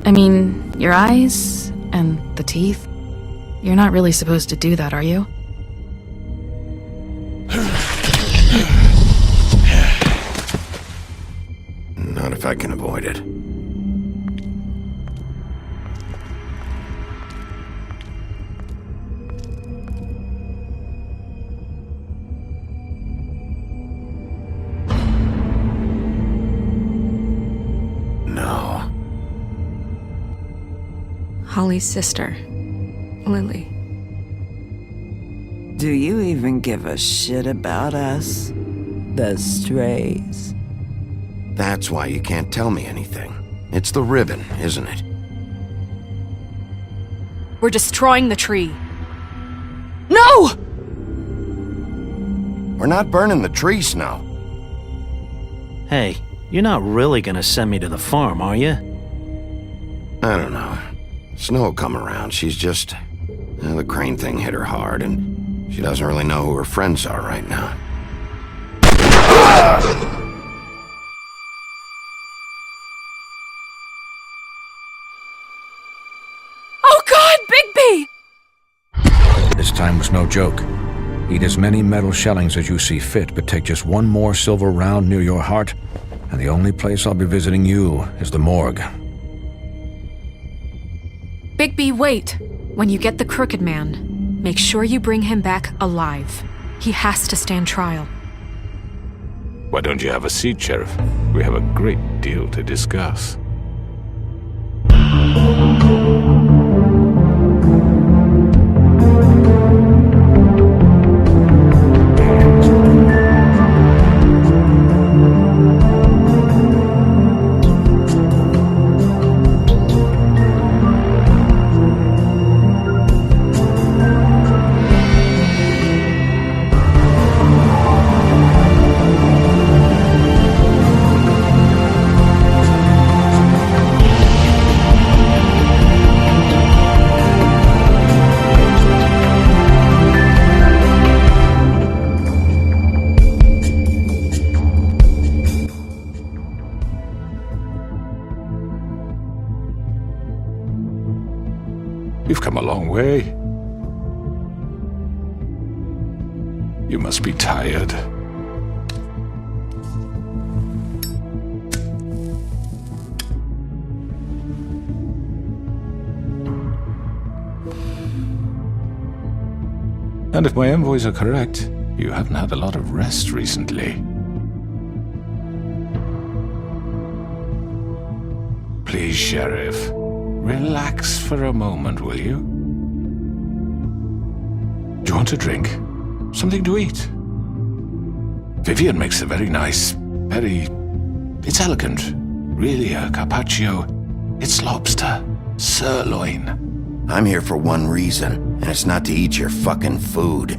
I mean, your eyes and the teeth. You're not really supposed to do that, are you? Not if I can avoid it. No. Holly's sister, Lily. Do you even give a shit about us? The strays? That's why you can't tell me anything. It's the ribbon, isn't it? We're destroying the tree. No! We're not burning the tree, Snow. Hey, you're not really gonna send me to the farm, are you? I don't know. Snow will come around. She's just... the crane thing hit her hard, and she doesn't really know who her friends are right now. Oh God, Bigby! This time was no joke. Eat as many metal shellings as you see fit, but take just one more silver round near your heart, and the only place I'll be visiting you is the morgue. Bigby, wait. When you get the Crooked Man, make sure you bring him back alive. He has to stand trial. Why don't you have a seat, Sheriff? We have a great deal to discuss. You've come a long way. You must be tired. And if my envoys are correct, you haven't had a lot of rest recently. Please, Sheriff. Relax for a moment, will you? Do you want a drink? Something to eat? Vivian makes a very nice, it's elegant. Really a carpaccio. It's lobster. Sirloin. I'm here for one reason, and it's not to eat your fucking food.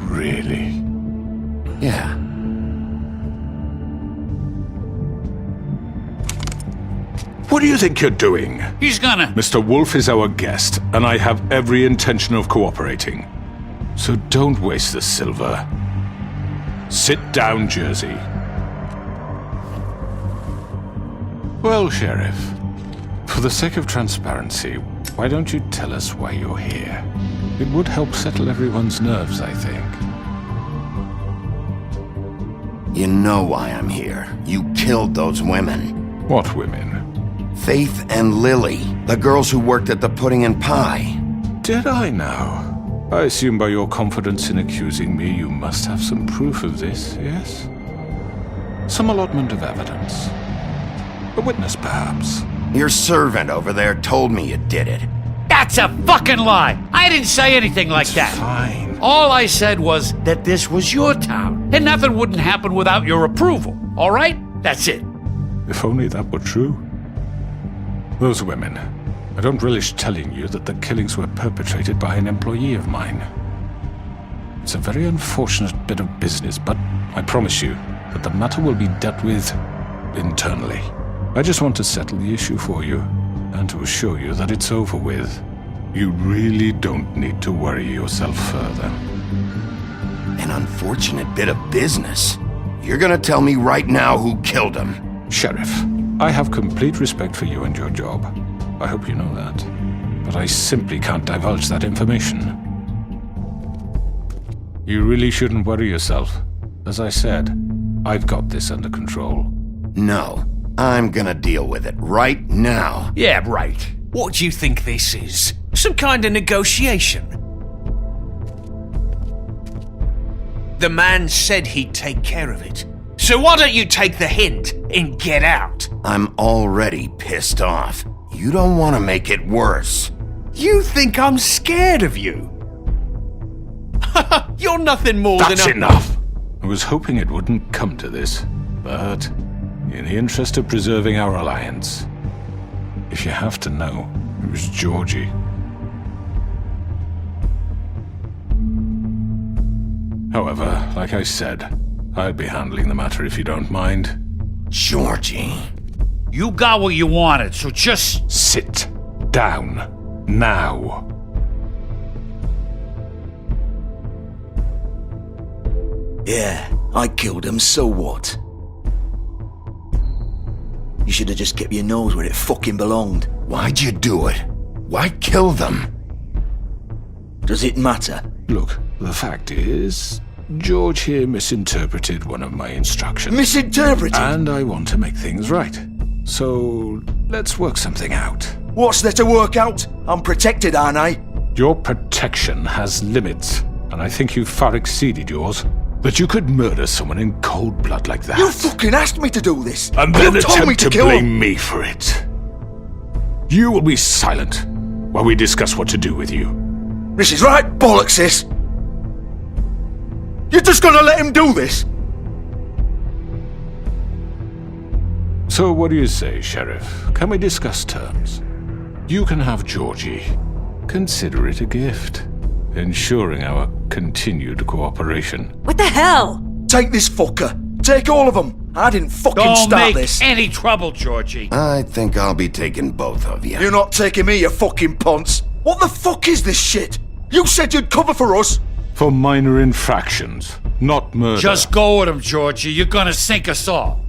Really? Yeah. What do you think you're doing? He's gonna... Mr. Wolf is our guest, and I have every intention of cooperating. So don't waste the silver. Sit down, Jersey. Well, Sheriff, for the sake of transparency, why don't you tell us why you're here? It would help settle everyone's nerves, I think. You know why I'm here. You killed those women. What women? Faith and Lily, the girls who worked at the Pudding and Pie. Did I now? I assume by your confidence in accusing me, you must have some proof of this, yes? Some allotment of evidence. A witness, perhaps. Your servant over there told me you did it. That's a fucking lie! I didn't say anything like that. Fine. All I said was that this was your town, and nothing wouldn't happen without your approval, all right? That's it. If only that were true. Those women. I don't relish telling you that the killings were perpetrated by an employee of mine. It's a very unfortunate bit of business, but I promise you that the matter will be dealt with internally. I just want to settle the issue for you, and to assure you that it's over with. You really don't need to worry yourself further. An unfortunate bit of business. You're gonna tell me right now who killed him. Sheriff, I have complete respect for you and your job. I hope you know that. But I simply can't divulge that information. You really shouldn't worry yourself. As I said, I've got this under control. No, I'm gonna deal with it right now. Yeah, right. What do you think this is? Some kind of negotiation? The man said he'd take care of it. So why don't you take the hint and get out? I'm already pissed off. You don't want to make it worse. You think I'm scared of you? You're nothing more That's than a... enough! I was hoping it wouldn't come to this, but in the interest of preserving our alliance, if you have to know, it was Georgie. However, like I said, I'll be handling the matter if you don't mind. Georgie. You got what you wanted, so just... Sit down. Now. Yeah, I killed him, so what? You should have just kept your nose where it fucking belonged. Why'd you do it? Why kill them? Does it matter? Look, the fact is, George here misinterpreted one of my instructions. Misinterpreted? And I want to make things right. So, let's work something out. What's there to work out? I'm protected, aren't I? Your protection has limits, and I think you've far exceeded yours. That you could murder someone in cold blood like that. You fucking asked me to do this! And then you told me attempt to kill blame him. me for it. You will be silent while we discuss what to do with you. This is right bollocks, sis. You're just gonna let him do this? So what do you say, Sheriff? Can we discuss terms? You can have Georgie. Consider it a gift, ensuring our continued cooperation. What the hell? Take this fucker. Take all of them. I didn't fucking Don't start make this. any trouble, Georgie. I think I'll be taking both of you. You're not taking me, you fucking ponce. What the fuck is this shit? You said you'd cover for us. For minor infractions, not murder. Just go with him, Georgie. You're gonna sink us all.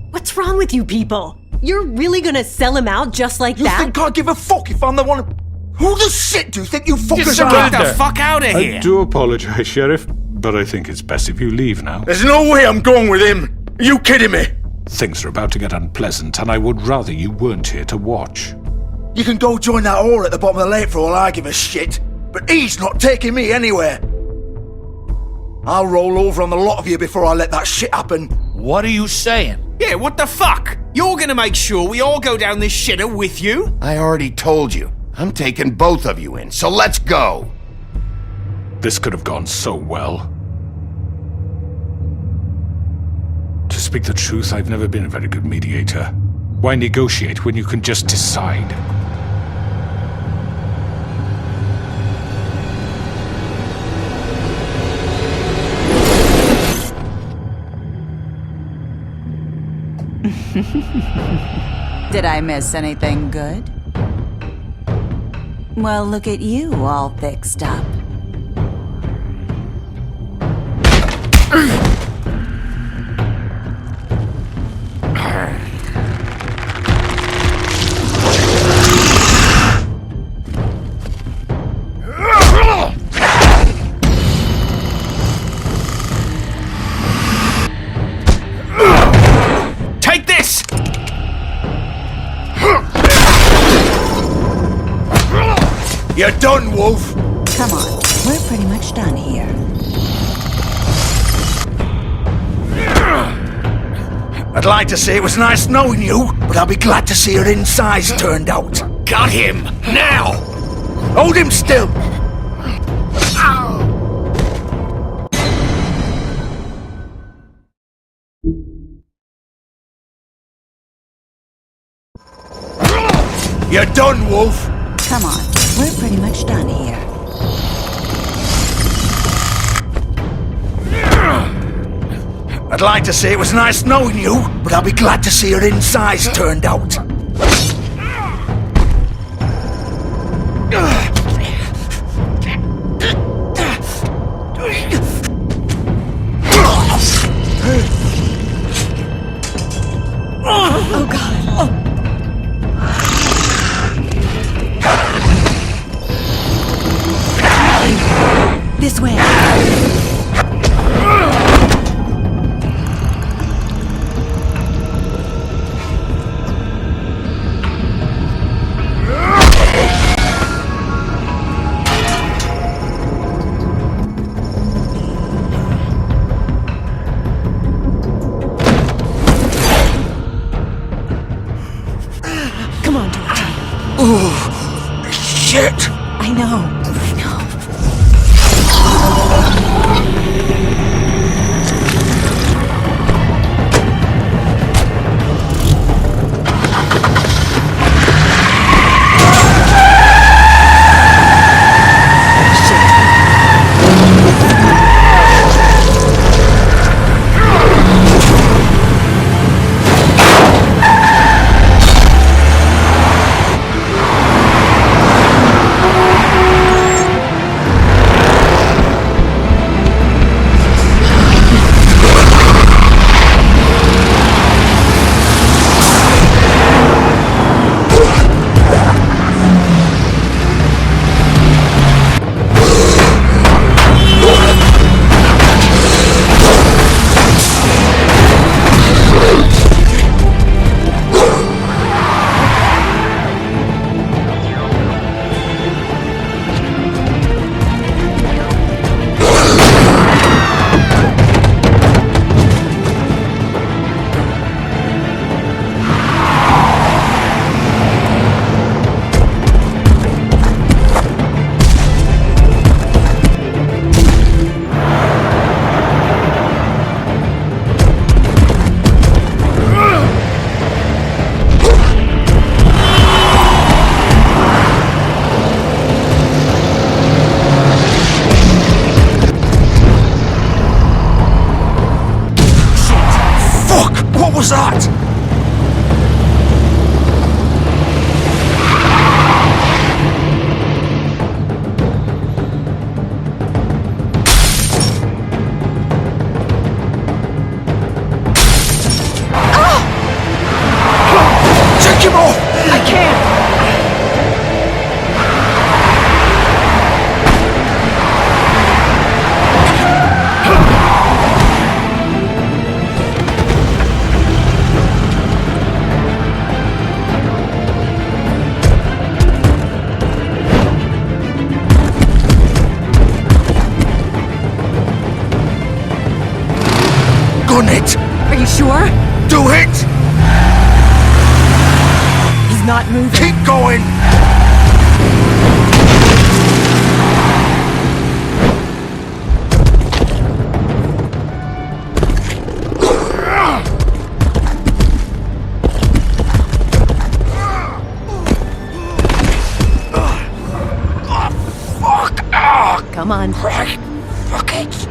What's wrong with you people? You're really gonna sell him out just like You that? think I give a fuck if I'm the one? Who the shit do you think you fuckers are? Get the fuck out of here! I do apologize, Sheriff, but I think it's best if you leave now. There's no way I'm going with him. Are you kidding me? Things are about to get unpleasant, and I would rather you weren't here to watch. You can go join that whore at the bottom of the lake for all I give a shit. But he's not taking me anywhere. I'll roll over on the lot of you before I let that shit happen. What are you saying? Yeah, what the fuck? You're gonna make sure we all go down this shitter with you? I already told you. I'm taking both of you in, so let's go. This could have gone so well. To speak the truth, I've never been a very good mediator. Why negotiate when you can just decide? Did I miss anything good? Well, look at you all fixed up. Take this! You're done, Wolf! Come on, we're pretty much done here. I'd like to say it was nice knowing you, but I'll be glad to see your insides turned out. Got him! Now! Hold him still! You're done, Wolf! Come on, we're pretty much done here. I'd like to say it was nice knowing you, but I'll be glad to see your insides turned out. Oh, God. This way. Come on, Georgie. Oh, shit! I know. What was that? Take him off! I can't. Gun it! Are you sure? Do it! He's not moving. Keep going! Fuck! Come on. Right. Fuck it!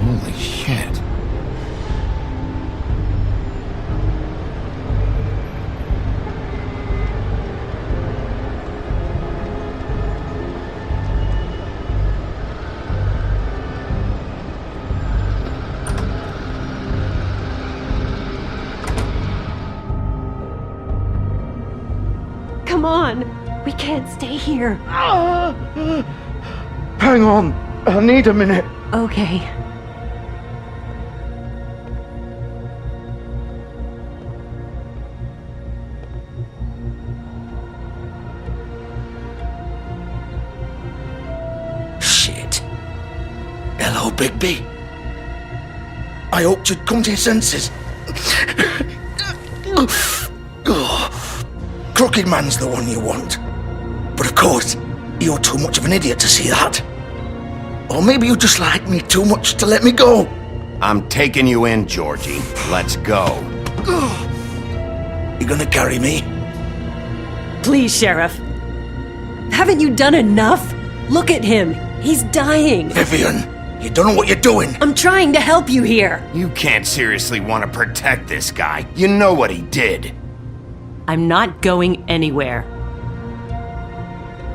Holy shit. Come on. We can't stay here. Hang on. I need a minute. Okay. Shit. Hello, Bigby. I hoped you'd come to your senses. Crooked Man's the one you want. But of course, you're too much of an idiot to see that. Or maybe you just like me too much to let me go. I'm taking you in, Georgie. Let's go. You gonna carry me? Please, Sheriff. Haven't you done enough? Look at him. He's dying. Vivian, you don't know what you're doing. I'm trying to help you here. You can't seriously want to protect this guy. You know what he did. I'm not going anywhere.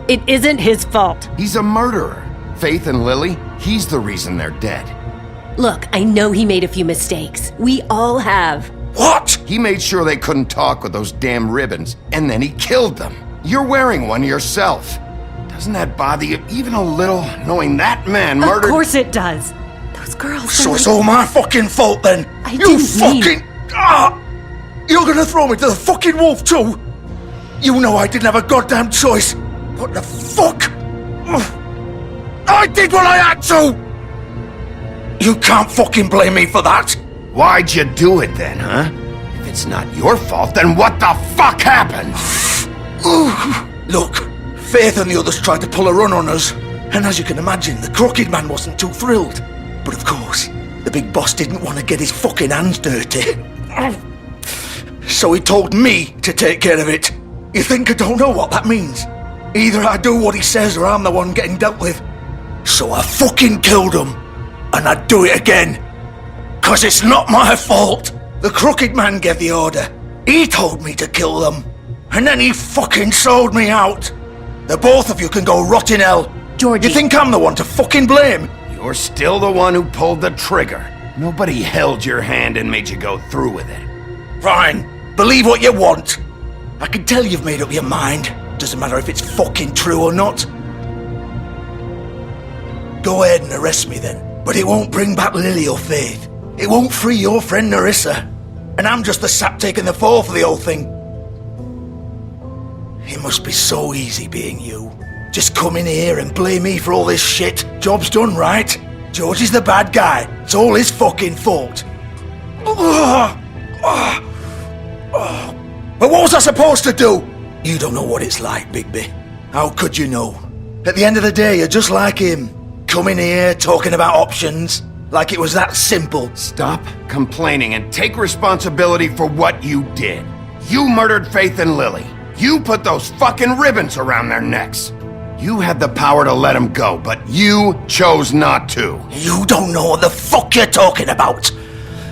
It isn't his fault. He's a murderer. Faith and Lily, he's the reason they're dead. Look, I know he made a few mistakes. We all have. What? He made sure they couldn't talk with those damn ribbons, and then he killed them. You're wearing one yourself. Doesn't that bother you even a little, knowing that man murdered— Of course it does. Those girls— So it's all my fucking fault then? You fucking— You're gonna throw me to the fucking wolf too? You know I didn't have a goddamn choice. What the fuck? I did what I had to! You can't fucking blame me for that. Why'd you do it then, huh? If it's not your fault, then what the fuck happened? Look, Faith and the others tried to pull a run on us. And as you can imagine, the Crooked Man wasn't too thrilled. But of course, the big boss didn't want to get his fucking hands dirty. So he told me to take care of it. You think I don't know what that means? Either I do what he says or I'm the one getting dealt with. So I fucking killed him. And I'd do it again. 'Cause it's not my fault. The Crooked Man gave the order. He told me to kill them. And then he fucking sold me out. The both of you can go rot in hell. Georgie. You think I'm the one to fucking blame? You're still the one who pulled the trigger. Nobody held your hand and made you go through with it. Fine. Believe what you want. I can tell you've made up your mind. Doesn't matter if it's fucking true or not. Go ahead and arrest me then. But it won't bring back Lily or Faith. It won't free your friend Nerissa. And I'm just the sap taking the fall for the whole thing. It must be so easy being you. Just come in here and blame me for all this shit. Job's done, right? George is the bad guy. It's all his fucking fault. But what was I supposed to do? You don't know what it's like, Bigby. How could you know? At the end of the day, you're just like him. Coming here, talking about options. Like it was that simple. Stop complaining and take responsibility for what you did. You murdered Faith and Lily. You put those fucking ribbons around their necks. You had the power to let them go, but you chose not to. You don't know what the fuck you're talking about.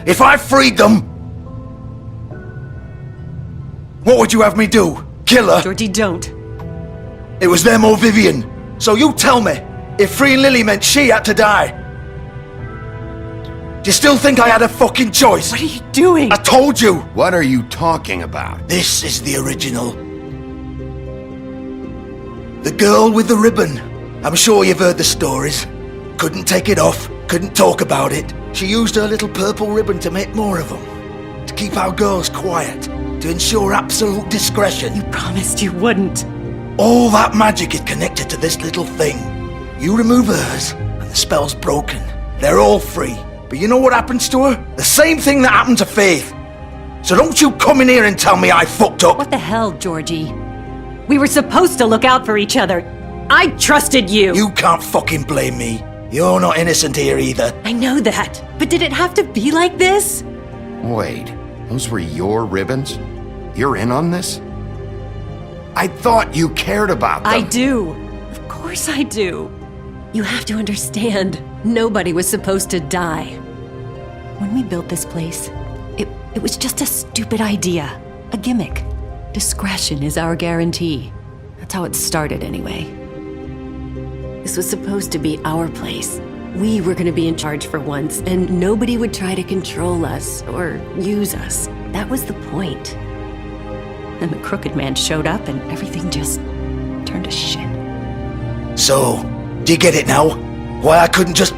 If I freed them, what would you have me do? Kill her? Georgie, don't. It was them or Vivian. So you tell me, if freeing Lily meant she had to die, do you still think I had a fucking choice? What are you doing? I told you. What are you talking about? This is the original. The girl with the ribbon. I'm sure you've heard the stories. Couldn't take it off, couldn't talk about it. She used her little purple ribbon to make more of them. To keep our girls quiet. To ensure absolute discretion. You promised you wouldn't. All that magic is connected to this little thing. You remove hers, and the spell's broken. They're all free. But you know what happens to her? The same thing that happened to Faith. So don't you come in here and tell me I fucked up. What the hell, Georgie? We were supposed to look out for each other. I trusted you. You can't fucking blame me. You're not innocent here either. I know that. But did it have to be like this? Wait, those were your ribbons? You're in on this? I thought you cared about them. I do. Of course I do. You have to understand, nobody was supposed to die. When we built this place, it was just a stupid idea. A gimmick. Discretion is our guarantee. That's how it started anyway. This was supposed to be our place. We were going to be in charge for once, and nobody would try to control us or use us. That was the point. Then the Crooked Man showed up and everything just turned to shit. So, do you get it now? Why I couldn't just...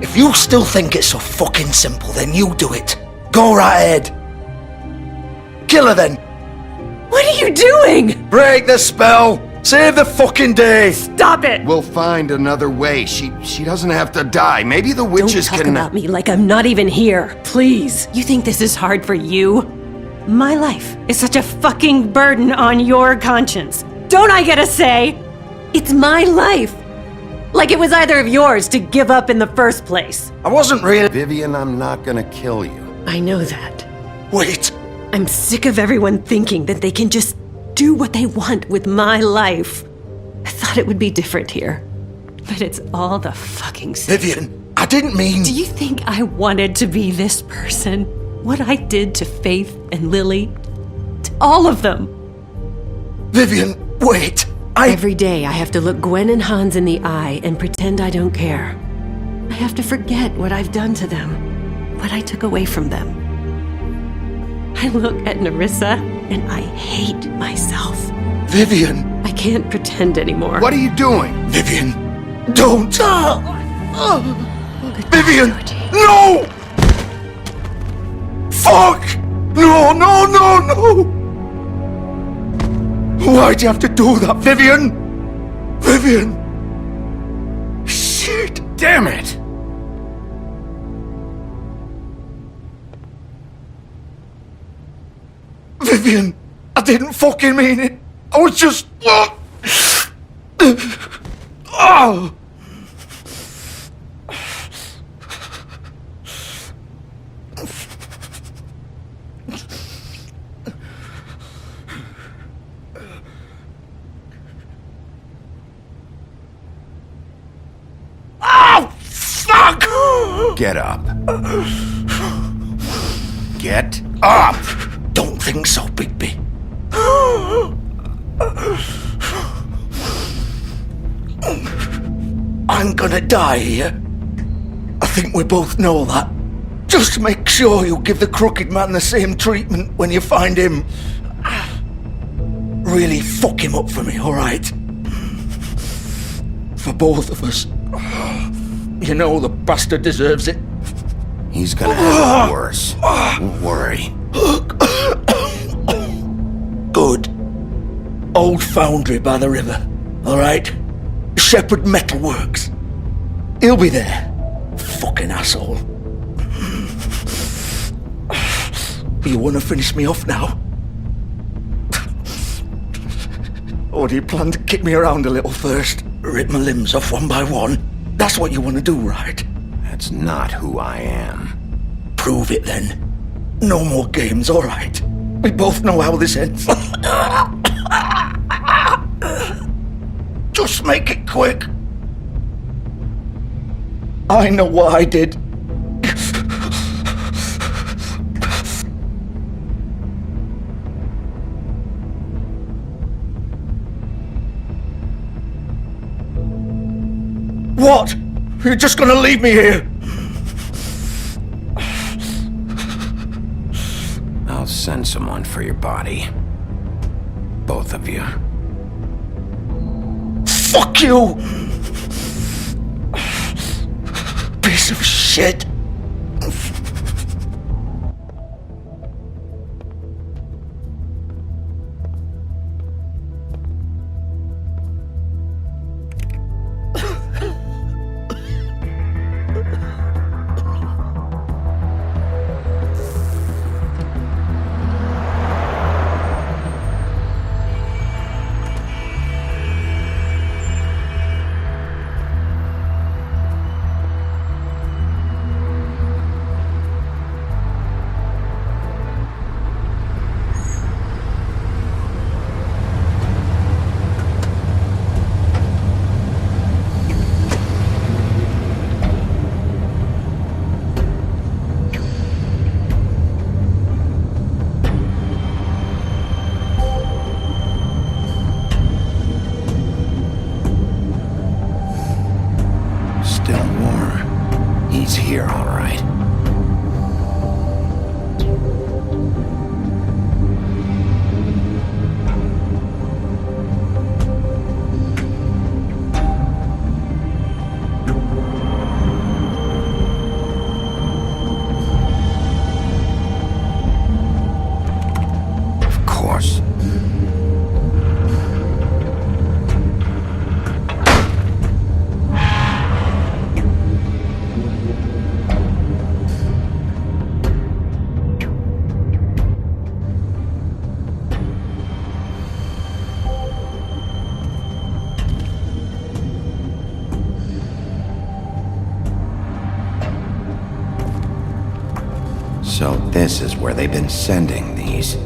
If you still think it's so fucking simple, then you do it. Go right ahead. Kill her then. What are you doing? Break the spell. Save the fucking day. Stop it. We'll find another way. She doesn't have to die. Maybe the witches Don't talk about me like I'm not even here. Please. You think this is hard for you? My life is such a fucking burden on your conscience. Don't I get a say? It's my life. Like it was either of yours to give up in the first place. I wasn't really... Vivian, I'm not gonna kill you. I know that. Wait! I'm sick of everyone thinking that they can just do what they want with my life. I thought it would be different here. But it's all the fucking same. Vivian, I didn't mean... Do you think I wanted to be this person? What I did to Faith and Lily? To all of them? Vivian, wait! Every day I have to look Gwen and Hans in the eye and pretend I don't care. I have to forget what I've done to them, what I took away from them. I look at Nerissa and I hate myself. Vivian! I can't pretend anymore. What are you doing? Vivian, don't! Vivian, no! Fuck! No, no, no, no! Why'd you have to do that, Vivian? Vivian! Shit! Damn it! Vivian, I didn't fucking mean it. I was just... Oh! Oh, fuck! Get up. Get up! Don't think so, Bigby. I'm gonna die here. I think we both know that. Just make sure you give the crooked man the same treatment when you find him. Really fuck him up for me, alright? For both of us. You know the bastard deserves it. He's gonna have it worse. Don't worry. Good. Old foundry by the river, alright? Shepherd Metalworks. He'll be there. Fucking asshole. You wanna finish me off now? Or do you plan to kick me around a little first? Rip my limbs off one by one? That's what you wanna do, right? That's not who I am. Prove it then. No more games, alright? We both know how this ends. Just make it quick. I know what I did. What? You're just gonna leave me here? I'll send someone for your body. Both of you. Fuck you! Piece of shit. places where they've been sending these.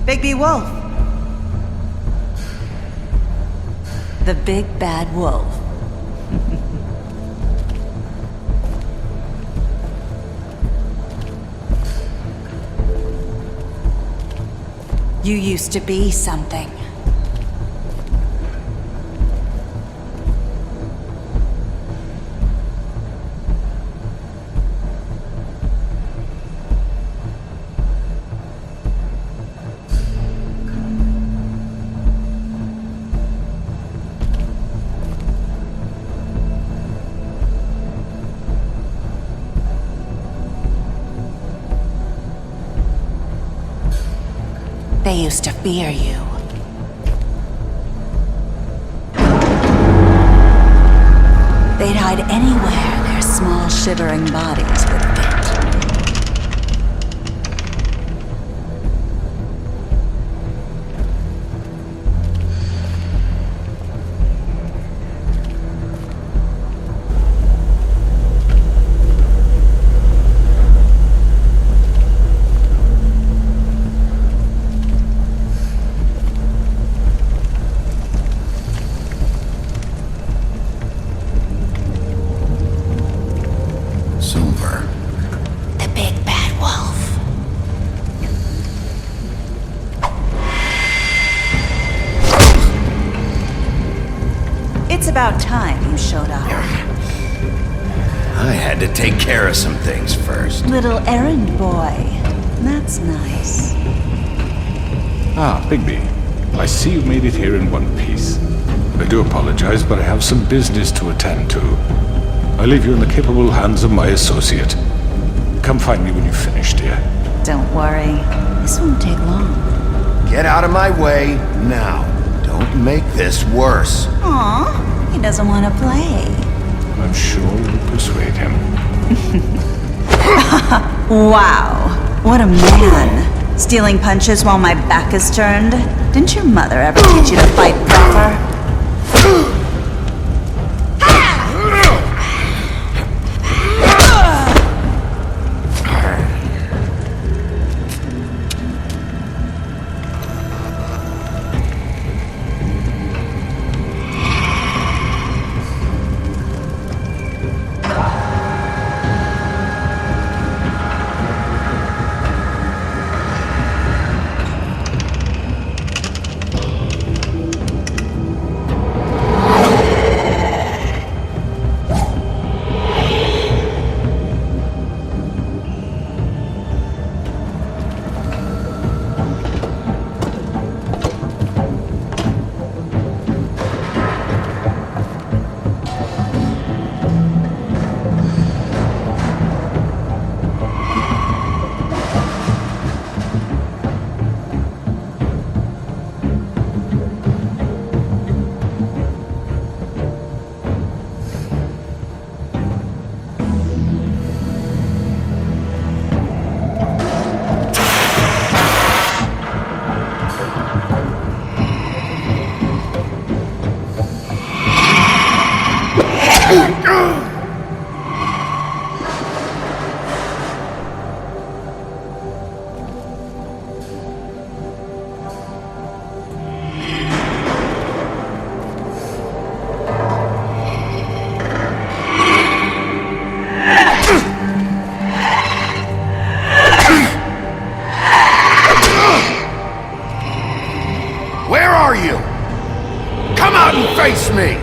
Bigby Wolf. The big bad wolf. You used to be something. They used to fear you. They'd hide anywhere their small shivering bodies would fit. The big bad wolf. It's about time you showed up. I had to take care of some things first. Little errand boy. That's nice. Ah, Bigby. I see you made it here in one piece. I do apologize, but I have some business to attend to. I leave you in the capable hands of my associate. Come find me when you've finished, dear. Don't worry. This won't take long. Get out of my way now. Don't make this worse. Aw, he doesn't want to play. I'm sure you'll persuade him. Wow, what a man. Stealing punches while my back is turned? Didn't your mother ever teach you to fight proper? Where are you? Come out and face me!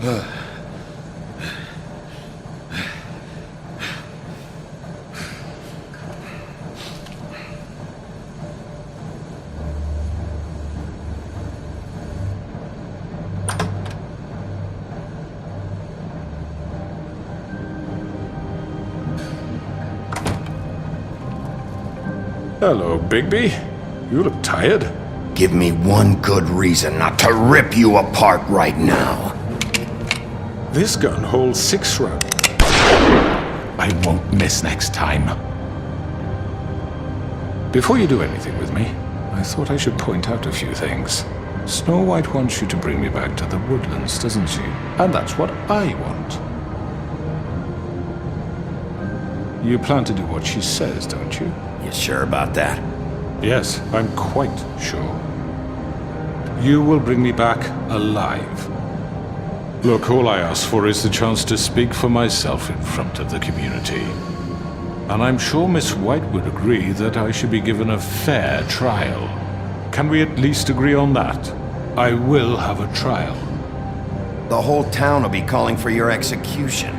Hello, Bigby. You look tired. Give me one good reason not to rip you apart right now. This gun holds 6 rounds. I won't miss next time. Before you do anything with me, I thought I should point out a few things. Snow White wants you to bring me back to the woodlands, doesn't she? And that's what I want. You plan to do what she says, don't you? You sure about that? Yes, I'm quite sure. You will bring me back alive. Look, all I ask for is the chance to speak for myself in front of the community. And I'm sure Miss White would agree that I should be given a fair trial. Can we at least agree on that? I will have a trial. The whole town will be calling for your execution.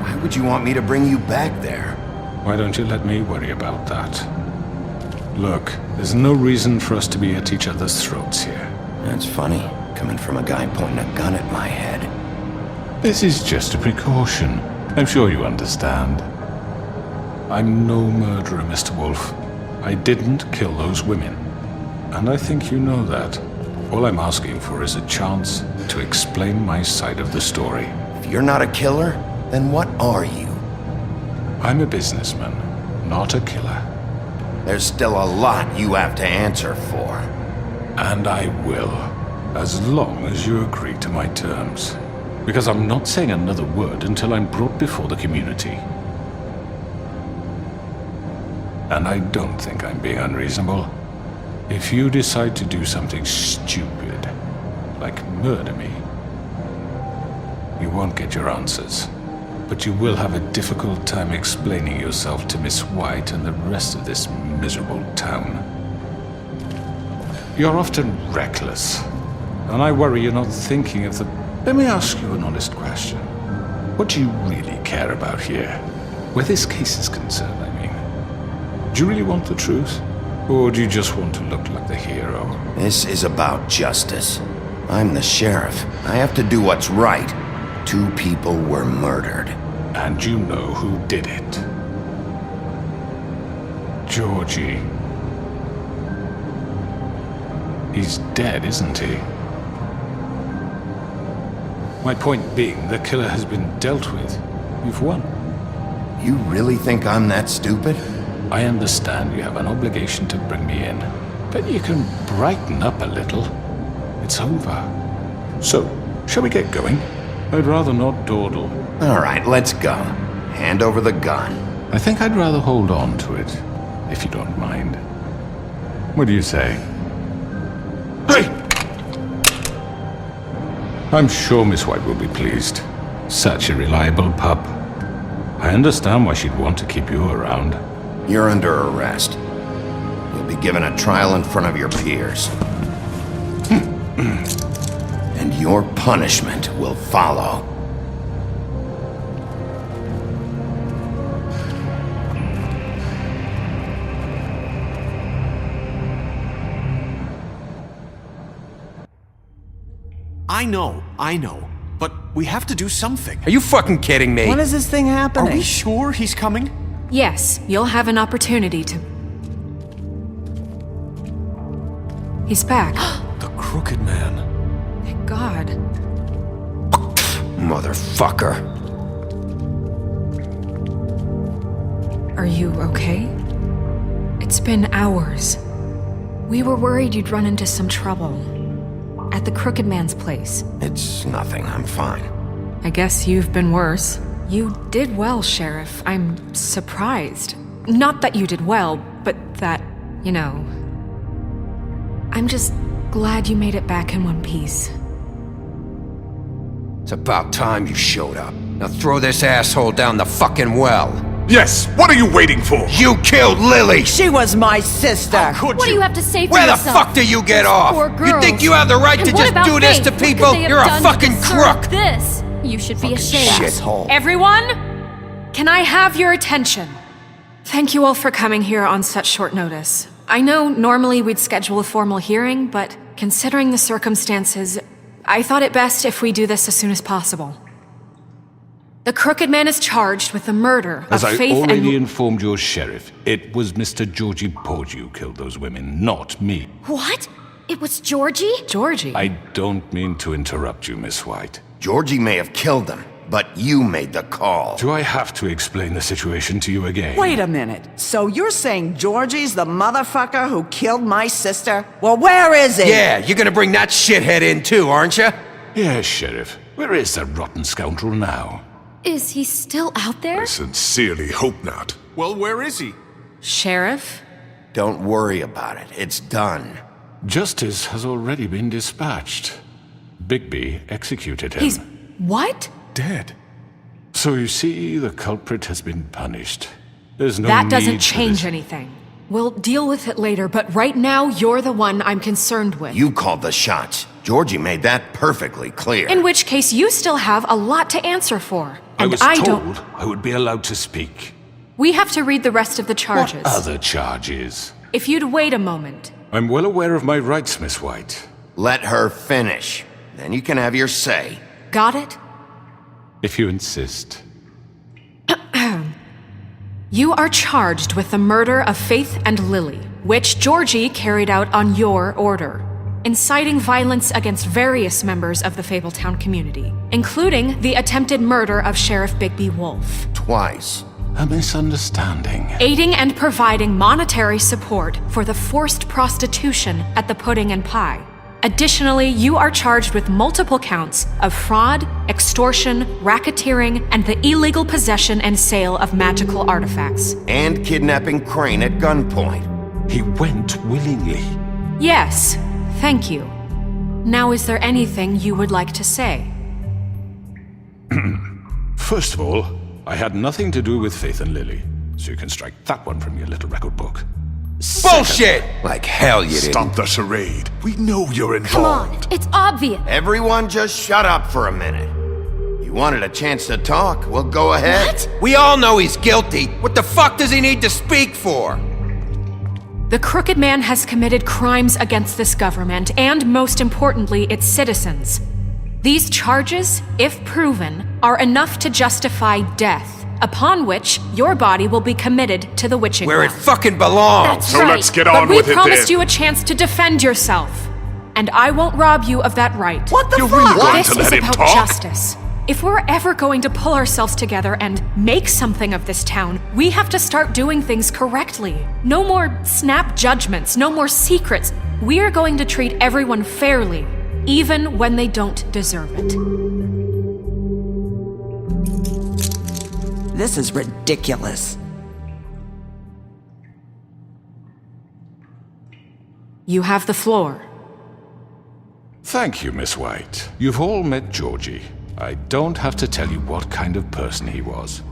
Why would you want me to bring you back there? Why don't you let me worry about that? Look, there's no reason for us to be at each other's throats here. That's funny, coming from a guy pointing a gun at my head. This is just a precaution. I'm sure you understand. I'm no murderer, Mr. Wolf. I didn't kill those women. And I think you know that. All I'm asking for is a chance to explain my side of the story. If you're not a killer, then what are you? I'm a businessman, not a killer. There's still a lot you have to answer for. And I will, as long as you agree to my terms. Because I'm not saying another word until I'm brought before the community. And I don't think I'm being unreasonable. If you decide to do something stupid, like murder me, you won't get your answers. But you will have a difficult time explaining yourself to Miss White and the rest of this miserable town. You're often reckless, and I worry you're not thinking of the... Let me ask you an honest question. What do you really care about here? Where this case is concerned, I mean. Do you really want the truth? Or do you just want to look like the hero? This is about justice. I'm the sheriff. I have to do what's right. 2 people were murdered. And you know who did it. Georgie. He's dead, isn't he? My point being, the killer has been dealt with. You've won. You really think I'm that stupid? I understand you have an obligation to bring me in, but you can brighten up a little. It's over. So, shall we get going? I'd rather not dawdle. All right, let's go. Hand over the gun. I think I'd rather hold on to it, if you don't mind. What do you say? Hey! I'm sure Miss White will be pleased. Such a reliable pup. I understand why she'd want to keep you around. You're under arrest. You'll be given a trial in front of your peers. And your punishment will follow. I know. But we have to do something. Are you fucking kidding me? When is this thing happening? Are we sure he's coming? Yes, you'll have an opportunity to... He's back. The Crooked Man. Thank God. Motherfucker. Are you okay? It's been hours. We were worried you'd run into some trouble. At the Crooked Man's place. It's nothing, I'm fine. I guess you've been worse. You did well, Sheriff. I'm surprised. Not that you did well, but that, you know... I'm just glad you made it back in one piece. It's about time you showed up. Now throw this asshole down the fucking well. Yes, what are you waiting for? You killed Lily! She was my sister. Could What do you have to say for Where the yourself? fuck do you get Those off? poor You think girls. you have the right And to what just about do this Faith? to What could people? they have You're a done to fucking deserve crook! This. You should be ashamed. Shithole. Everyone, can I have your attention? Thank you all for coming here on such short notice. I know normally we'd schedule a formal hearing, but considering the circumstances, I thought it best if we do this as soon as possible. The Crooked Man is charged with the murder As of I Faith already and... informed your sheriff, it was Mr. Georgie Porgy who killed those women, not me. What? It was Georgie? Georgie? I don't mean to interrupt you, Miss White. Georgie may have killed them, but you made the call. Do I have to explain the situation to you again? Wait a minute. So you're saying Georgie's the motherfucker who killed my sister? Well, where is he? Yeah, you're gonna bring that shithead in too, aren't you? Yes, Sheriff. Where is that rotten scoundrel now? Is he still out there? I sincerely hope not. Well, where is he? Sheriff? Don't worry about it. It's done. Justice has already been dispatched. Bigby executed him. He's... what? Dead. So you see, the culprit has been punished. There's no That doesn't need for change this. anything. We'll deal with it later, but right now, you're the one I'm concerned with. You called the shots. Georgie made that perfectly clear. In which case, you still have a lot to answer for. I And was I told don't... I would be allowed to speak. We have to read the rest of the charges. What other charges? If you'd wait a moment. I'm well aware of my rights, Miss White. Let her finish. Then you can have your say. Got it? If you insist. You are charged with the murder of Faith and Lily, which Georgie carried out on your order, inciting violence against various members of the Fabletown community, including the attempted murder of Sheriff Bigby Wolf. Twice. A misunderstanding. Aiding and providing monetary support for the forced prostitution at the Pudding and Pie. Additionally, you are charged with multiple counts of fraud, extortion, racketeering, and the illegal possession and sale of magical artifacts. And kidnapping Crane at gunpoint. He went willingly. Yes, thank you. Now, is there anything you would like to say? First of all, I had nothing to do with Faith and Lily, so you can strike that one from your little record book. Bullshit! Like hell you didn't. Stop the charade. We know you're Come involved. on, it's obvious. Everyone just shut up for a minute. You wanted a chance to talk? Well, go ahead. What? We all know he's guilty. What the fuck does he need to speak for? The Crooked Man has committed crimes against this government and, most importantly, its citizens. These charges, if proven, are enough to justify death, upon which your body will be committed to the witching Where it well. fucking belongs. That's So right. let's get But on we with it promised then. you a chance to defend yourself, and I won't rob you of that right. What the You're fuck? really going This to is let him about talk? justice. If we're ever going to pull ourselves together and make something of this town, we have to start doing things correctly. No more snap judgments, no more secrets. We're going to treat everyone fairly, even when they don't deserve it. This is ridiculous. You have the floor. Thank you, Miss White. You've all met Georgie. I don't have to tell you what kind of person he was.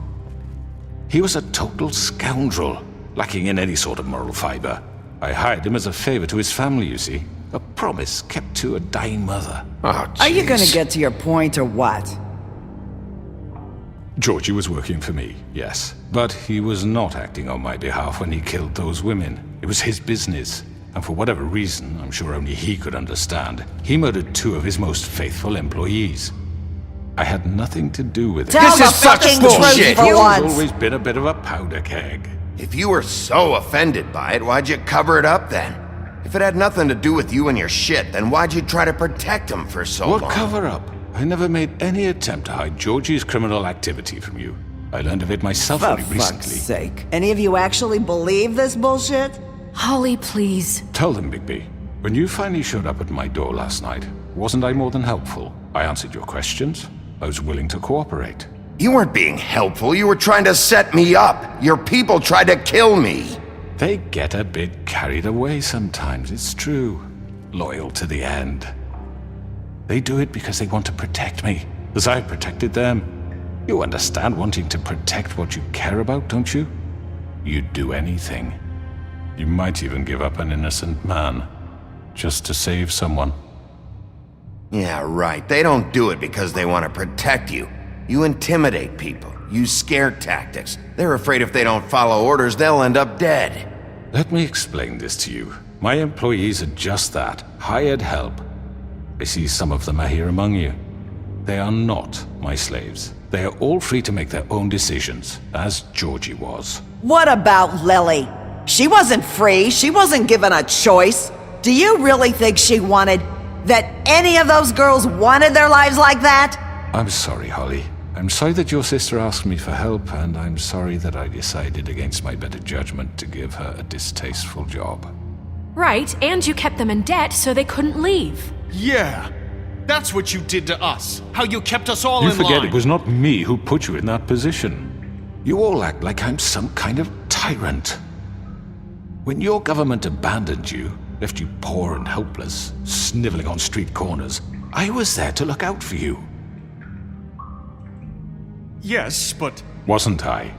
He was a total scoundrel, lacking in any sort of moral fiber. I hired him as a favor to his family, you see. A promise kept to a dying mother. Oh, Are you jeez. gonna get to your point or what? Georgie was working for me, yes. But he was not acting on my behalf when he killed those women. It was his business. And for whatever reason, I'm sure only he could understand, he murdered 2 of his most faithful employees. I had nothing to do with it. Tell This the is such fucking bullshit. truth for He's once. always been a bit of a powder keg. If you were so offended by it, why'd you cover it up then? If it had nothing to do with you and your shit, then why'd you try to protect him for so What long? cover up? I never made any attempt to hide Georgie's criminal activity from you. I learned of it myself For only fuck's recently. sake. Any of you actually believe this bullshit? Holly, please. Tell them, Bigby. When you finally showed up at my door last night, wasn't I more than helpful? I answered your questions. I was willing to cooperate. You weren't being helpful. You were trying to set me up. Your people tried to kill me. They get a bit carried away sometimes, it's true. Loyal to the end. They do it because they want to protect me, as I protected them. You understand wanting to protect what you care about, don't you? You'd do anything. You might even give up an innocent man, just to save someone. Yeah, right. They don't do it because they want to protect you. You intimidate people, use scare tactics. They're afraid if they don't follow orders, they'll end up dead. Let me explain this to you. My employees are just that, hired help. I see some of them are here among you. They are not my slaves. They are all free to make their own decisions, as Georgie was. What about Lily? She wasn't free. She wasn't given a choice. Do you really think she wanted... that any of those girls wanted their lives like that? I'm sorry, Holly. I'm sorry that your sister asked me for help, and I'm sorry that I decided against my better judgment to give her a distasteful job. Right, and you kept them in debt so they couldn't leave. Yeah, that's what you did to us. How you kept us all in line. You forget it was not me who put you in that position. You all act like I'm some kind of tyrant. When your government abandoned you, left you poor and helpless, sniveling on street corners, I was there to look out for you. Yes, but... Wasn't I?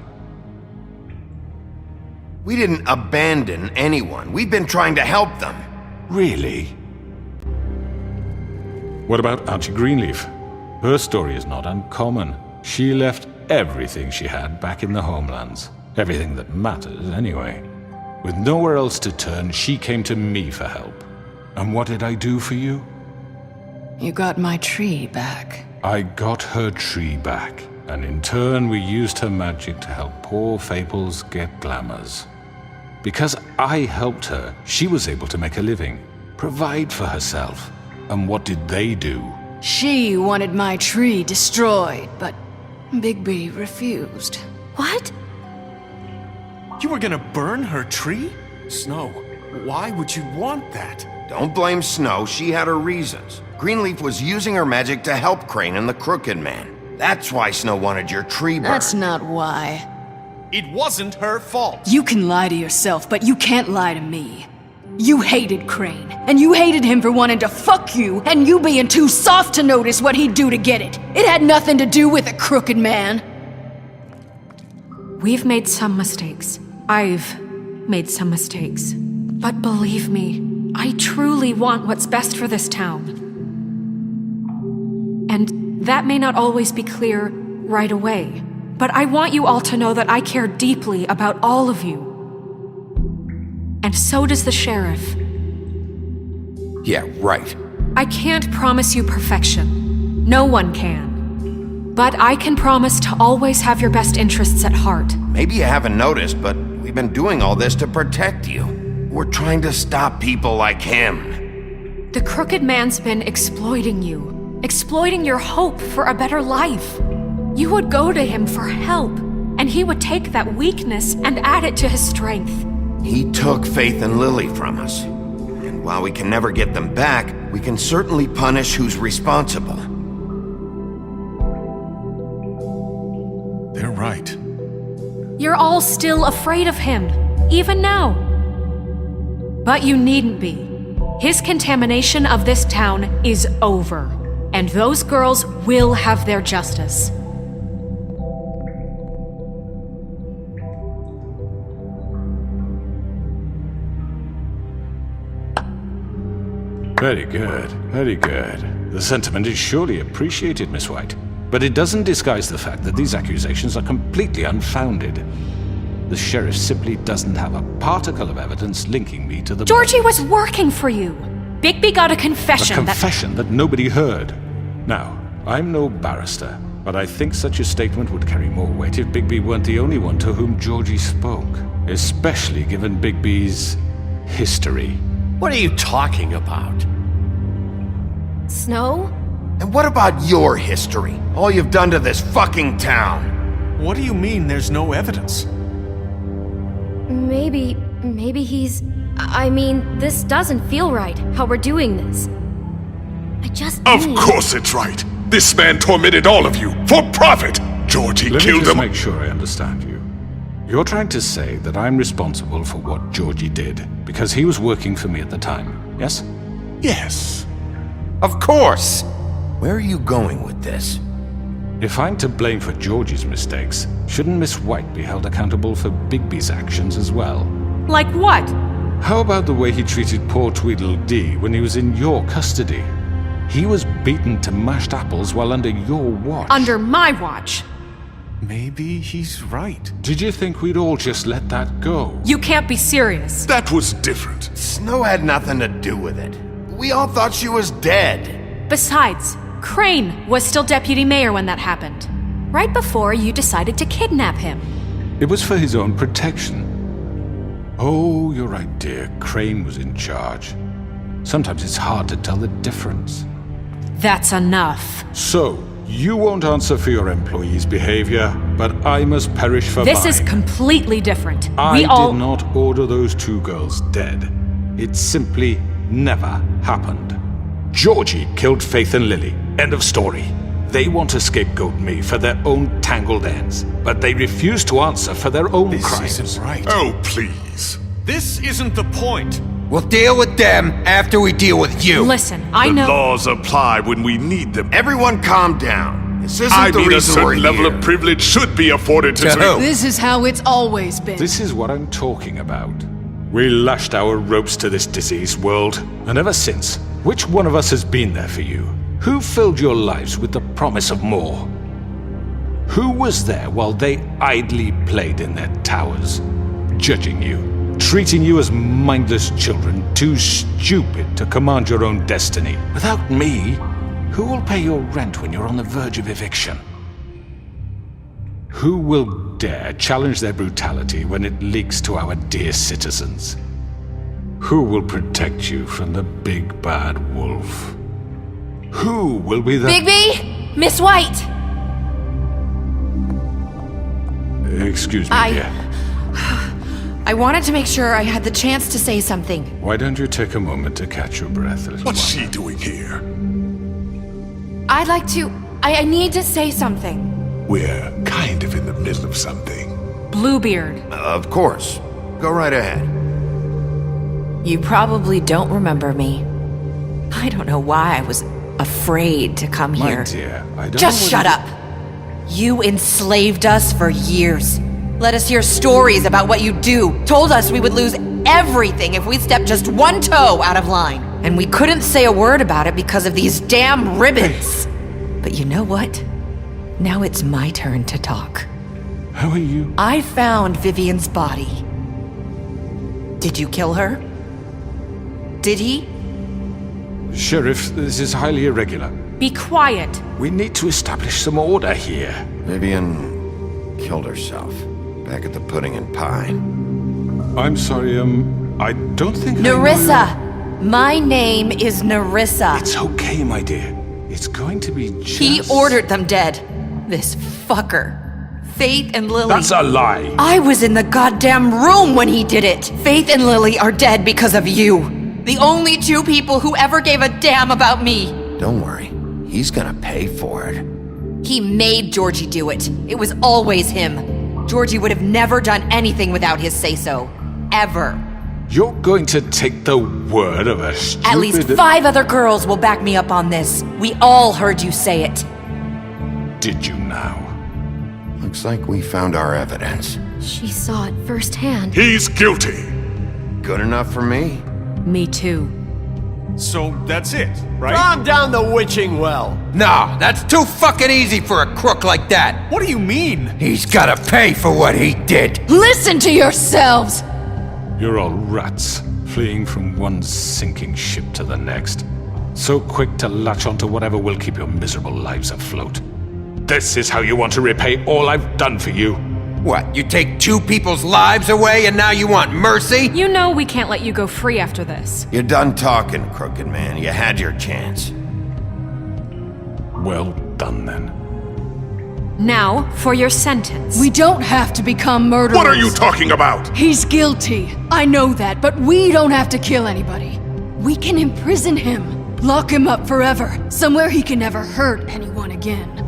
We didn't abandon anyone. We've been trying to help them. Really? What about Auntie Greenleaf? Her story is not uncommon. She left everything she had back in the homelands. Everything that matters, anyway. With nowhere else to turn, she came to me for help. And what did I do for you? You got my tree back. I got her tree back, and in turn we used her magic to help poor Fables get glamours. Because I helped her, she was able to make a living, provide for herself. And what did they do? She wanted my tree destroyed, but Bigby refused. What? You were gonna burn her tree? Snow, why would you want that? Don't blame Snow, she had her reasons. Greenleaf was using her magic to help Crane and the Crooked Man. That's why Snow wanted your tree burned. That's not why. It wasn't her fault. You can lie to yourself, but you can't lie to me. You hated Crane, and you hated him for wanting to fuck you, and you being too soft to notice what he'd do to get it. It had nothing to do with the Crooked Man. We've made some mistakes. I've made some mistakes. But believe me, I truly want what's best for this town. And that may not always be clear right away, but I want you all to know that I care deeply about all of you. And so does the sheriff. Yeah, right. I can't promise you perfection. No one can. But I can promise to always have your best interests at heart. Maybe you haven't noticed, but we've been doing all this to protect you. We're trying to stop people like him. The Crooked Man's been exploiting you. Exploiting your hope for a better life. You would go to him for help, and he would take that weakness and add it to his strength. He took Faith and Lily from us. And while we can never get them back, we can certainly punish who's responsible. They're right. You're all still afraid of him, even now. But you needn't be. His contamination of this town is over, and those girls will have their justice. Very good, very good. The sentiment is surely appreciated, Miss White. But it doesn't disguise the fact that these accusations are completely unfounded. The sheriff simply doesn't have a particle of evidence linking me to the... Georgie was working for you. Bigby got a confession. A confession that nobody heard. Now, I'm no barrister, but I think such a statement would carry more weight if Bigby weren't the only one to whom Georgie spoke. Especially given Bigby's history. What are you talking about? Snow? And what about your history? All you've done to this fucking town? What do you mean there's no evidence? Maybe he's... I mean, this doesn't feel right, how we're doing this. I just Of course it's right. This man tormented all of you, for profit! Georgie Let killed me just him. make sure I understand you. You're trying to say that I'm responsible for what Georgie did, because he was working for me at the time, yes? Yes. Of course! Where are you going with this? If I'm to blame for Georgie's mistakes, shouldn't Miss White be held accountable for Bigby's actions as well? Like what? How about the way he treated poor Tweedledee when he was in your custody? He was beaten to mashed apples while under your watch. Under my watch. Maybe he's right. Did you think we'd all just let that go? You can't be serious. That was different. Snow had nothing to do with it. We all thought she was dead. Besides, Crane was still deputy mayor when that happened. Right before you decided to kidnap him. It was for his own protection. Oh, you're right, dear. Crane was in charge. Sometimes it's hard to tell the difference. That's enough. So, you won't answer for your employees' behavior, but I must perish for This mine. is completely different. I We all did not order those 2 girls dead. It simply never happened. Georgie killed Faith and Lily. End of story. They want to scapegoat me for their own tangled ends, but they refuse to answer for their own crimes. This isn't right. Oh, please. This isn't the point. We'll deal with them after we deal with you. Listen, I The know. laws apply when we need them. Everyone calm down. This isn't I the mean, a reason we're certain level here. of privilege should be afforded to... This is how it's always been. This is what I'm talking about. We lashed our ropes to this diseased world, and ever since, which one of us has been there for you? Who filled your lives with the promise of more? Who was there while they idly played in their towers, judging you, treating you as mindless children, too stupid to command your own destiny? Without me, who will pay your rent when you're on the verge of eviction? Who will dare challenge their brutality when it leaks to our dear citizens? Who will protect you from the big bad wolf? Who will be the... Bigby! Miss White! Excuse me, dear. I wanted to make sure I had the chance to say something. Why don't you take a moment to catch your breath, little What's one? she doing here? I'd like to... I need to say something. We're kind of in the middle of something. Bluebeard. Of course. Go right ahead. You probably don't remember me. I don't know why I was afraid to come My here. dear, I don't Just know shut up. You enslaved us for years. Let us hear stories about what you do. Told us we would lose everything if we stepped just one toe out of line. And we couldn't say a word about it because of these damn ribbons. But you know what? Now it's my turn to talk. How are you? I found Vivian's body. Did you kill her? Did he? Sheriff, this is highly irregular. Be quiet. We need to establish some order here. Vivian killed herself back at the Pudding and Pie. I'm sorry, I don't think Nerissa! My name is Nerissa. It's okay, my dear. It's going to be just... He ordered them dead. This fucker. Faith and Lily. That's a lie. I was in the goddamn room when he did it. Faith and Lily are dead because of you. The only 2 people who ever gave a damn about me. Don't worry. He's gonna pay for it. He made Georgie do it. It was always him. Georgie would have never done anything without his say-so. Ever. You're going to take the word of a stupid... At least 5 other girls will back me up on this. We all heard you say it. Did you now? Looks like we found our evidence. She saw it firsthand. He's guilty. Good enough for me. Me too. So that's it, right? Calm down the witching well. No, that's too fucking easy for a crook like that. What do you mean? He's gotta pay for what he did. Listen to yourselves! You're all rats, fleeing from one sinking ship to the next. So quick to latch onto whatever will keep your miserable lives afloat. This is how you want to repay all I've done for you. What, you take 2 people's lives away and now you want mercy? You know we can't let you go free after this. You're done talking, crooked man. You had your chance. Well done, then. Now, for your sentence. We don't have to become murderers. What are you talking about? He's guilty. I know that, but we don't have to kill anybody. We can imprison him. Lock him up forever. Somewhere he can never hurt anyone again.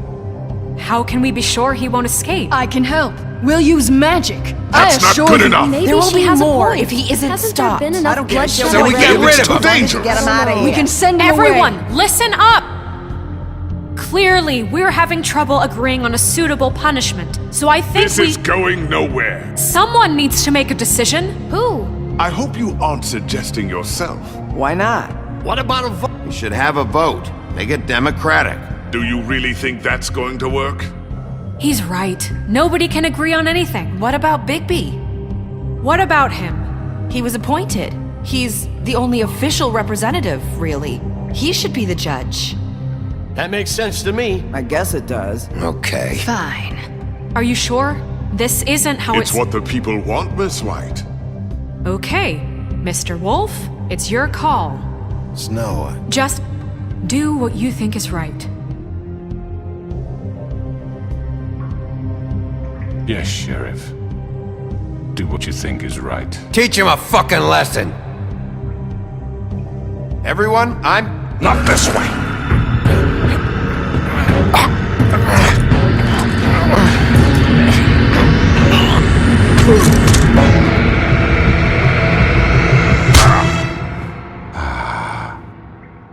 How can we be sure he won't escape? I can help. We'll use magic. That's not good enough. There will be more if he isn't Hasn't stopped. there been enough bloodshed So we already? get rid It's of too him. dangerous. Get him out of here. We can send him Everyone, away. listen up! Clearly, we're having trouble agreeing on a suitable punishment, so I think This is going nowhere. Someone needs to make a decision. Who? I hope you aren't suggesting yourself. Why not? What about a vote? You should have a vote. Make it democratic. Do you really think that's going to work? He's right. Nobody can agree on anything. What about Bigby? What about him? He was appointed. He's the only official representative, really. He should be the judge. That makes sense to me. I guess it does. Okay. Fine. Are you sure? This isn't how It's what the people want, Miss White. Okay, Mr. Wolf, it's your call. Snow. Just do what you think is right. Yes, Sheriff. Do what you think is right. Teach him a fucking lesson. Everyone, I'm... Not this way.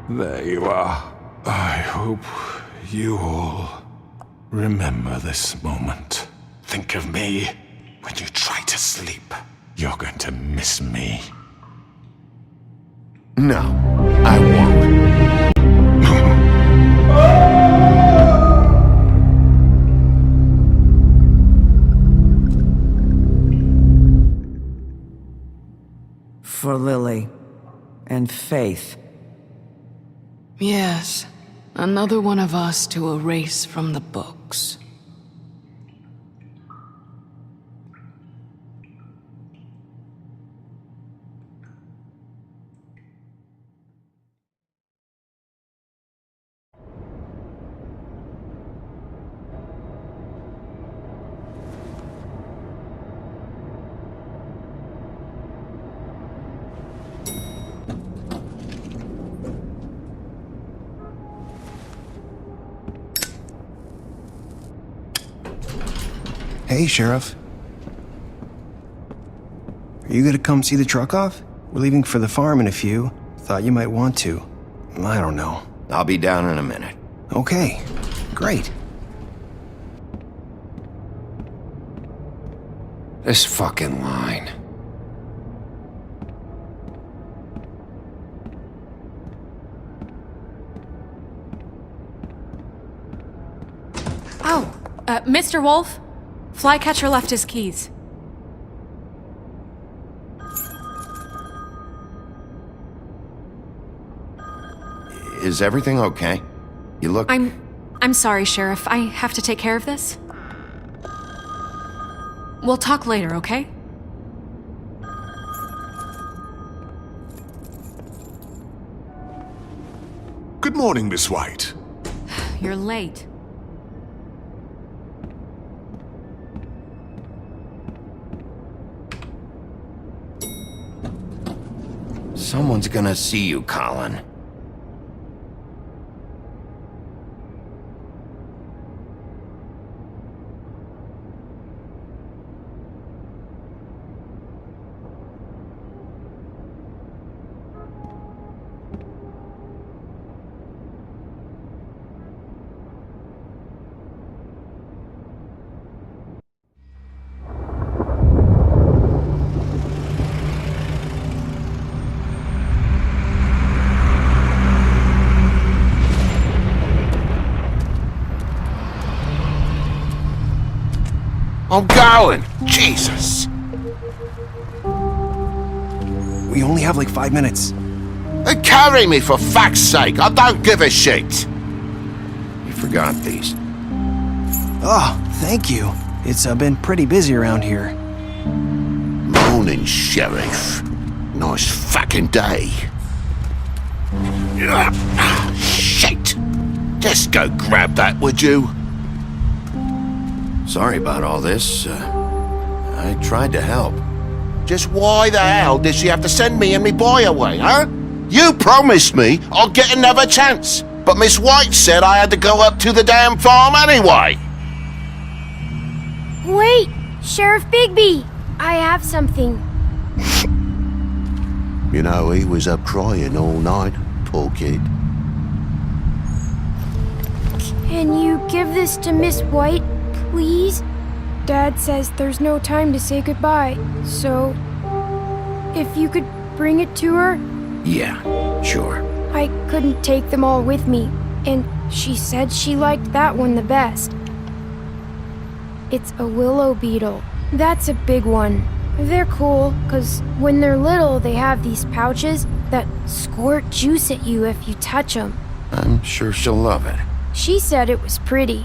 There you are. I hope you all remember this moment. Think of me when you try to sleep. You're going to miss me. No, I won't. For Lily and Faith. Yes, another one of us to erase from the books. Hey, Sheriff. Are you gonna come see the truck off? We're leaving for the farm in a few. Thought you might want to. I don't know. I'll be down in a minute. Okay, great. This fucking line. Oh, Mr. Wolf? Flycatcher left his keys. Is everything okay? You look... I'm sorry, Sheriff. I have to take care of this. We'll talk later, okay? Good morning, Miss White. You're late. Someone's gonna see you, Colin. I'm going! Jesus! We only have like 5 minutes. Carry me, for fuck's sake! I don't give a shit! You forgot these. Oh, thank you. It's been pretty busy around here. Morning, Sheriff. Nice fucking day. Shit! Just go grab that, would you? Sorry about all this. I tried to help. Just why the hell did she have to send me and me boy away, huh? You promised me I'd get another chance, but Miss White said I had to go up to the damn farm anyway. Wait! Sheriff Bigby! I have something. You know, he was up crying all night, poor kid. Can you give this to Miss White, please? Dad says there's no time to say goodbye, so if you could bring it to her? Yeah, sure. I couldn't take them all with me, and she said she liked that one the best. It's a willow beetle. That's a big one. They're cool, 'cause when they're little, they have these pouches that squirt juice at you if you touch them. I'm sure she'll love it. She said it was pretty.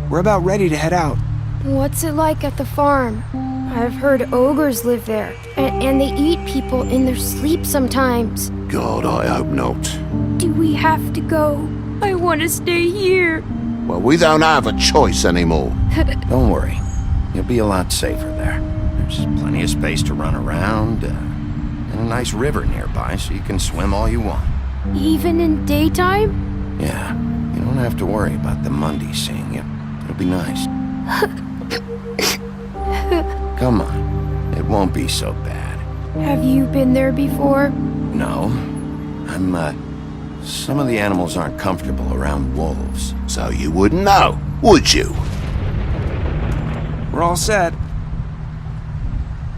We're about ready to head out. What's it like at the farm? I've heard ogres live there, and they eat people in their sleep sometimes. God, I hope not. Do we have to go? I want to stay here. Well, we don't have a choice anymore. Don't worry. You'll be a lot safer there. There's plenty of space to run around, and a nice river nearby so you can swim all you want. Even in daytime? Yeah, you don't have to worry about the Monday seeing you. It'll be nice. Come on, it won't be so bad. Have you been there before? No, some of the animals aren't comfortable around wolves. So you wouldn't know, would you? We're all set.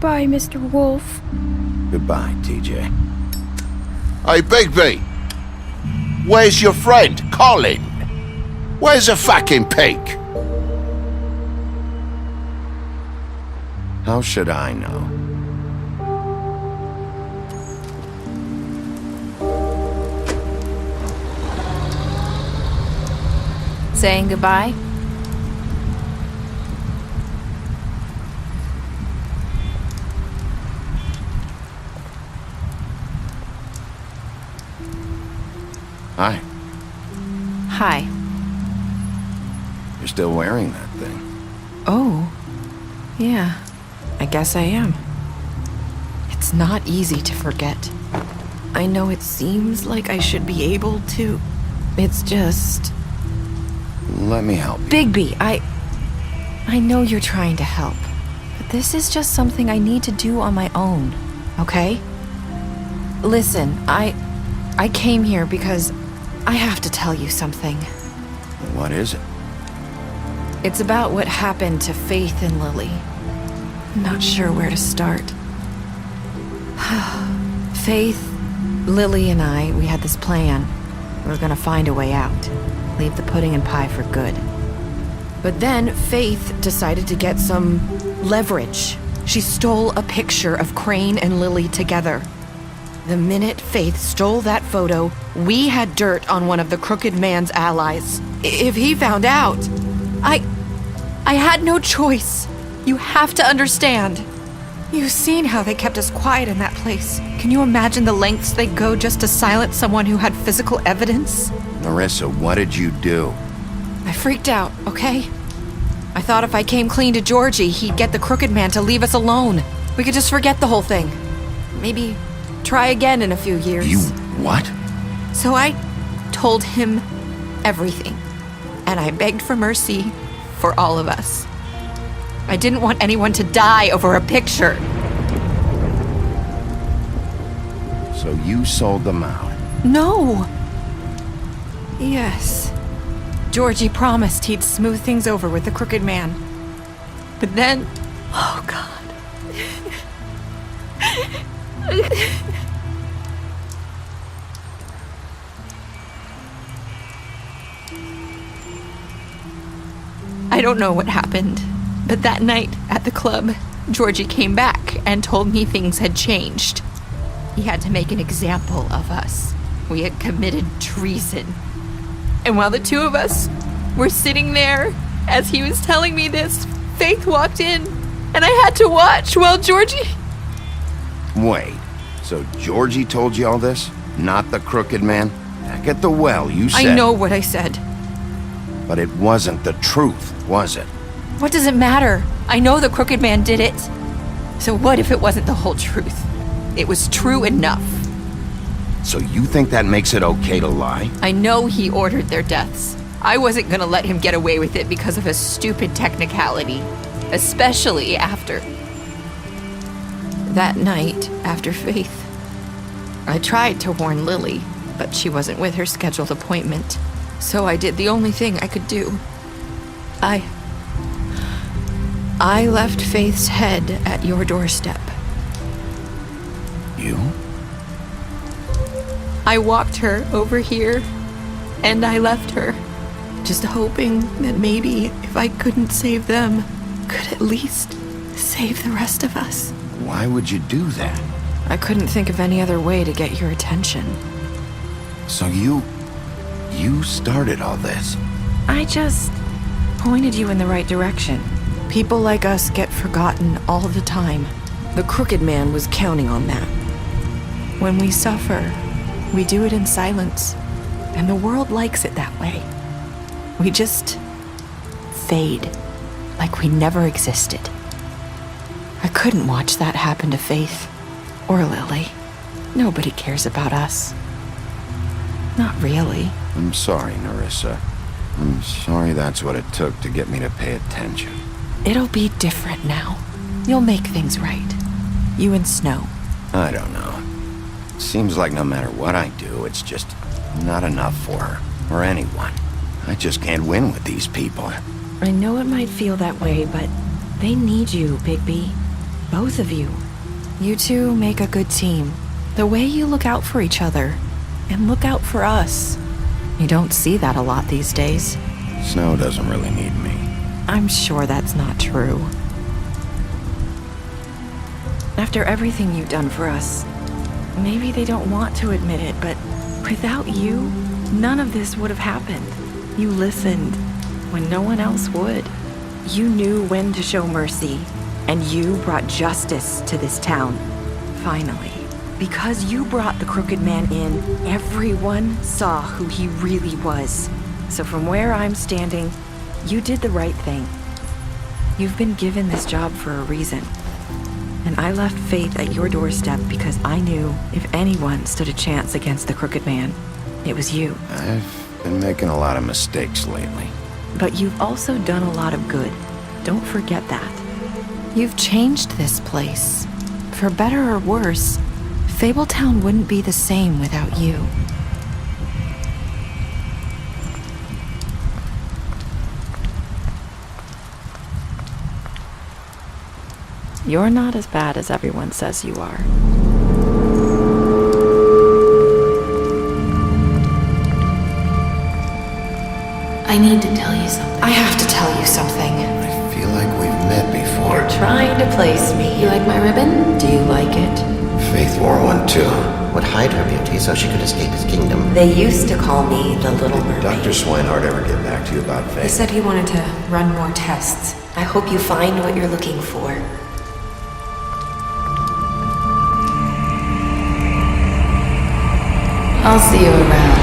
Bye, Mr. Wolf. Goodbye, TJ. Hey, Bigby! Where's your friend, Colin? Where's the fucking pig? How should I know? Saying goodbye? Hi. Hi. You're still wearing that thing. Oh. Yeah. I guess I am. It's not easy to forget. I know it seems like I should be able to. It's just... Let me help you. Bigby, I know you're trying to help, but this is just something I need to do on my own, okay? Listen, I came here because I have to tell you something. What is it? It's about what happened to Faith and Lily. I'm not sure where to start. Faith, Lily, and I, we had this plan. We were gonna find a way out. Leave the pudding and pie for good. But then Faith decided to get some leverage. She stole a picture of Crane and Lily together. The minute Faith stole that photo, we had dirt on one of the Crooked Man's allies. If he found out, I had no choice. You have to understand. You've seen how they kept us quiet in that place. Can you imagine the lengths they go just to silence someone who had physical evidence? Marissa, what did you do? I freaked out, okay? I thought if I came clean to Georgie, he'd get the Crooked Man to leave us alone. We could just forget the whole thing. Maybe try again in a few years. You what? So I told him everything. And I begged for mercy for all of us. I didn't want anyone to die over a picture. So you sold them out? No. Yes. Georgie promised he'd smooth things over with the Crooked Man. But then... Oh, God. I don't know what happened, but that night at the club, Georgie came back and told me things had changed. He had to make an example of us. We had committed treason. And while the two of us were sitting there, as he was telling me this, Faith walked in, and I had to watch while Georgie... Wait, so Georgie told you all this? Not the Crooked Man? Back at the well, you said... I know what I said. But it wasn't the truth, was it? What does it matter? I know the Crooked Man did it. So what if it wasn't the whole truth? It was true enough. So you think that makes it okay to lie? I know he ordered their deaths. I wasn't gonna let him get away with it because of a stupid technicality. Especially after... That night, after Faith, I tried to warn Lily, but she wasn't with her scheduled appointment. So I did the only thing I could do. I left Faith's head at your doorstep. You? I walked her over here, and I left her, just hoping that maybe if I couldn't save them, could at least save the rest of us. Why would you do that? I couldn't think of any other way to get your attention. So you started all this? I just pointed you in the right direction. People like us get forgotten all the time. The Crooked Man was counting on that. When we suffer, we do it in silence, and the world likes it that way. We just fade, like we never existed. I couldn't watch that happen to Faith, or Lily. Nobody cares about us. Not really. I'm sorry, Nerissa. I'm sorry that's what it took to get me to pay attention. It'll be different now. You'll make things right. You and Snow. I don't know. Seems like no matter what I do, it's just not enough for her, or anyone. I just can't win with these people. I know it might feel that way, but they need you, Bigby. Both of you. You two make a good team. The way you look out for each other, and look out for us. You don't see that a lot these days. Snow doesn't really need me. I'm sure that's not true. After everything you've done for us, maybe they don't want to admit it, but without you, none of this would have happened. You listened when no one else would. You knew when to show mercy, and you brought justice to this town. Finally. Because you brought the Crooked Man in, everyone saw who he really was. So from where I'm standing, you did the right thing. You've been given this job for a reason. And I left Faith at your doorstep because I knew if anyone stood a chance against the Crooked Man, it was you. I've been making a lot of mistakes lately. But you've also done a lot of good. Don't forget that. You've changed this place. For better or worse, Fabletown wouldn't be the same without you. You're not as bad as everyone says you are. I need to tell you something. I have to tell you something. I feel like we've met before. You're trying to place me. You like my ribbon? Do you like it? Faith wore one too. Would hide her beauty so she could escape his kingdom. They used to call me the Little Mermaid. Did Dr. Swinehart ever get back to you about Faith? He said he wanted to run more tests. I hope you find what you're looking for. I'll see you around.